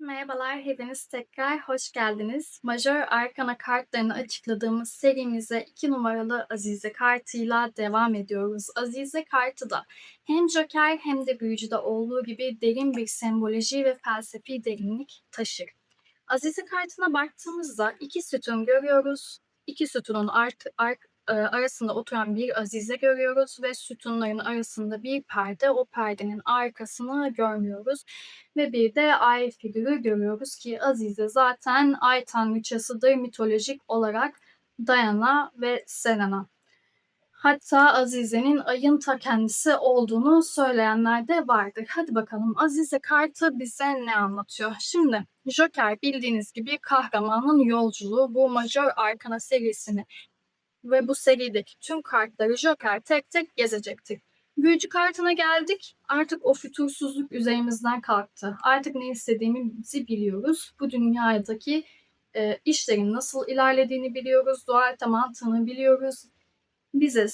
Merhabalar, hepiniz tekrar hoş geldiniz. Majör Arkana kartlarını açıkladığımız serimize 2 numaralı Azize kartıyla devam ediyoruz. Azize kartı da hem Joker hem de büyücüde olduğu gibi derin bir semboloji ve felsefi derinlik taşır. Azize kartına baktığımızda iki sütun görüyoruz. İki sütunun arasında oturan bir Azize görüyoruz ve sütunların arasında bir perde. O perdenin arkasını görmüyoruz. Ve bir de ay figürü görüyoruz ki Azize zaten ay tanrıçasıdır mitolojik olarak Diana ve Selena. Hatta Azize'nin ayın ta kendisi olduğunu söyleyenler de vardır. Hadi bakalım Azize kartı bize ne anlatıyor? Şimdi Joker bildiğiniz gibi kahramanın yolculuğu. Bu Major Arkana serisini ve bu serideki tüm kartları Joker tek tek gezecektir. Büyücü kartına geldik. Artık o fütursuzluk üzerimizden kalktı. Artık ne istediğimizi biliyoruz. Bu dünyadaki işlerin nasıl ilerlediğini biliyoruz. Dualite mantığını biliyoruz. Bize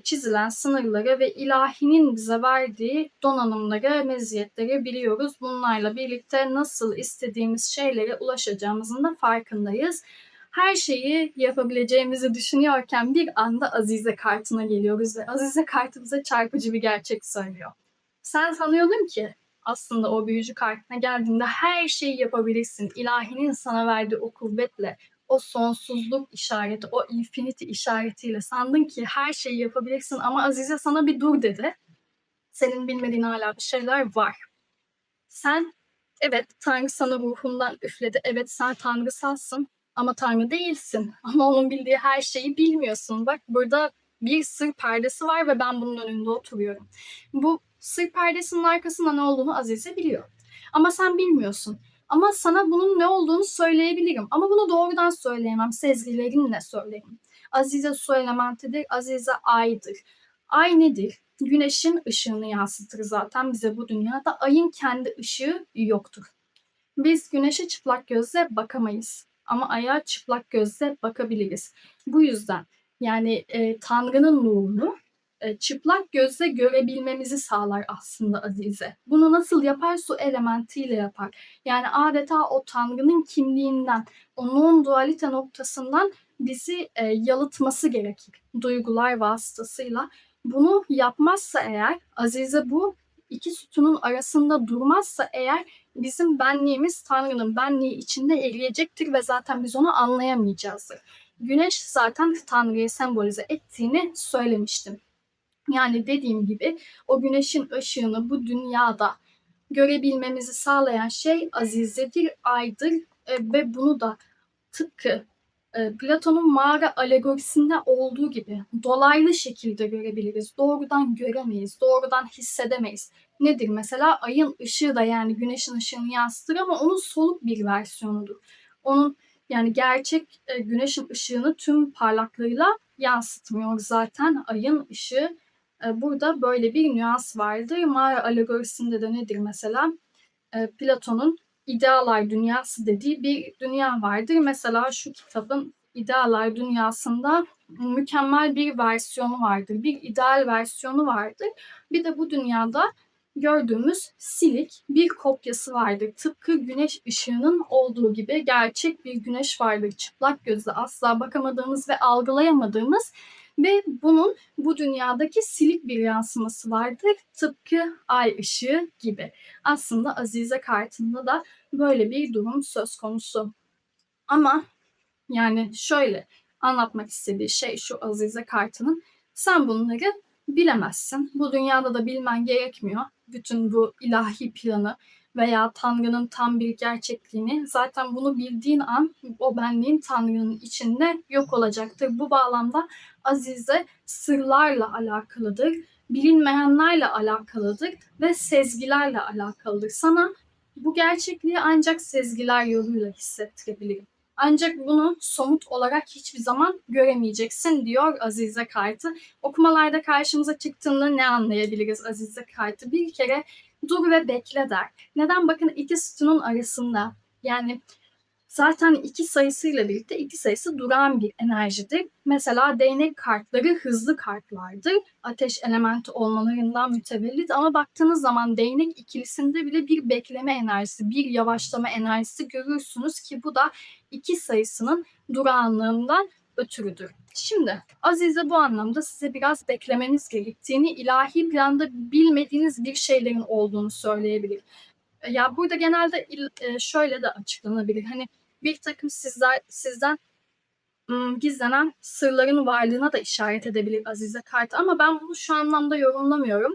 çizilen sınırları ve ilahinin bize verdiği donanımları, meziyetleri biliyoruz. Bunlarla birlikte nasıl istediğimiz şeylere ulaşacağımızın da farkındayız. Her şeyi yapabileceğimizi düşünüyorken bir anda Azize kartına geliyoruz ve Azize kartı bize çarpıcı bir gerçek söylüyor. Sen sanıyordun ki aslında o büyücü kartına geldiğinde her şeyi yapabilirsin. İlahinin sana verdiği o kuvvetle, o sonsuzluk işareti, o infinity işaretiyle sandın ki her şeyi yapabilirsin ama Azize sana bir dur dedi. Senin bilmediğin hala bir şeyler var. Sen, evet Tanrı sana ruhundan üfledi. Evet sen tanrısalsın ama Tanrı değilsin. Ama onun bildiği her şeyi bilmiyorsun. Bak burada bir sır perdesi var ve ben bunun önünde oturuyorum. Bu sır perdesinin arkasında ne olduğunu Azize biliyor. Ama sen bilmiyorsun. Ama sana bunun ne olduğunu söyleyebilirim. Ama bunu doğrudan söyleyemem. Sezgilerinle söylerim. Azize su elementidir. Azize aydır. Ay nedir? Güneşin ışığını yansıtır zaten bize bu dünyada. Ayın kendi ışığı yoktur. Biz güneşe çıplak gözle bakamayız. Ama aya çıplak gözle bakabiliriz. Bu yüzden yani Tanrı'nın nurunu çıplak gözle görebilmemizi sağlar aslında Azize. Bunu nasıl yapar? Su elementiyle yapar. Yani adeta o Tanrı'nın kimliğinden, o non-dualite noktasından bizi yalıtması gerekir. Duygular vasıtasıyla. Bunu yapmazsa eğer, Azize bu iki sütunun arasında durmazsa eğer bizim benliğimiz Tanrı'nın benliği içinde eriyecektir ve zaten biz onu anlayamayacağızdır. Güneş zaten Tanrı'yı sembolize ettiğini söylemiştim. Yani dediğim gibi o güneşin ışığını bu dünyada görebilmemizi sağlayan şey azizedir, aydır ve bunu da tıpkı Platon'un mağara alegorisinde olduğu gibi dolaylı şekilde görebiliriz. Doğrudan göremeyiz, doğrudan hissedemeyiz. Nedir mesela? Ayın ışığı da yani güneşin ışığını yansıtır ama onun soluk bir versiyonudur. Onun yani gerçek güneşin ışığını tüm parlaklığıyla yansıtmıyor zaten ayın ışığı. Burada böyle bir nüans vardır. Mağara alegorisinde de nedir mesela? Platon'un idealar dünyası dediği bir dünya vardır. Mesela şu kitabın idealar dünyasında mükemmel bir versiyonu vardır. Bir ideal versiyonu vardır. Bir de bu dünyada gördüğümüz silik bir kopyası vardır. Tıpkı güneş ışığının olduğu gibi gerçek bir güneş vardır. Çıplak gözle asla bakamadığımız ve algılayamadığımız ve bunun bu dünyadaki silik bir yansıması vardır. Tıpkı ay ışığı gibi. Aslında Azize kartında da böyle bir durum söz konusu. Ama yani şöyle anlatmak istediği şey şu Azize kartının. Sen bunları bilemezsin. Bu dünyada da bilmen gerekmiyor. Bütün bu ilahi planı veya Tanrı'nın tam bir gerçekliğini zaten bunu bildiğin an o benliğin Tanrı'nın içinde yok olacaktır. Bu bağlamda Azize sırlarla alakalıdır, bilinmeyenlerle alakalıdır ve sezgilerle alakalıdır. Sana bu gerçekliği ancak sezgiler yoluyla hissettirebilirim. Ancak bunu somut olarak hiçbir zaman göremeyeceksin diyor Azize Kartı. Okumalarda karşımıza çıktığında ne anlayabiliriz Azize Kartı? Bir kere dur ve bekle der. Neden? Bakın iki sütunun arasında yani Zaten 2 sayısıyla birlikte 2 sayısı durağan bir enerjidir. Mesela değnek kartları hızlı kartlardır. Ateş elementi olmalarından mütevellit ama baktığınız zaman değnek ikilisinde bile bir bekleme enerjisi, bir yavaşlama enerjisi görürsünüz ki bu da 2 sayısının durağanlığından ötürüdür. Şimdi Azize bu anlamda size biraz beklemeniz gerektiğini, ilahi planda bilmediğiniz bir şeylerin olduğunu söyleyebilir. Ya burada genelde şöyle de açıklanabilir. Hani bir takım sizden gizlenen sırların varlığına da işaret edebilir Azize kartı ama ben bunu şu anlamda yorumlamıyorum.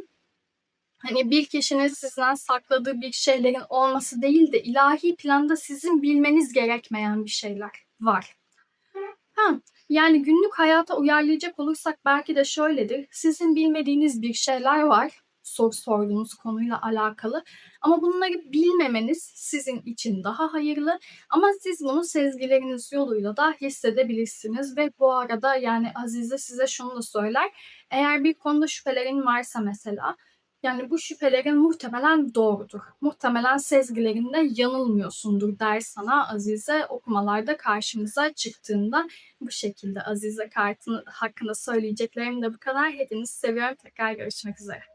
Hani bir kişinin sizden sakladığı bir şeylerin olması değil de ilahi planda sizin bilmeniz gerekmeyen bir şeyler var. Ha, yani günlük hayata uyarlayacak olursak belki de şöyledir. Sizin bilmediğiniz bir şeyler var soru sorduğunuz konuyla alakalı. Ama bunları bilmemeniz sizin için daha hayırlı. Ama siz bunu sezgileriniz yoluyla da hissedebilirsiniz. Ve bu arada yani Azize size şunu da söyler. Eğer bir konuda şüphelerin varsa mesela yani bu şüphelerin muhtemelen doğrudur. Muhtemelen sezgilerinde yanılmıyorsundur der sana Azize okumalarda karşımıza çıktığında. Bu şekilde Azize kartın hakkında söyleyeceklerim de bu kadar. Hepinizi seviyorum. Tekrar görüşmek üzere.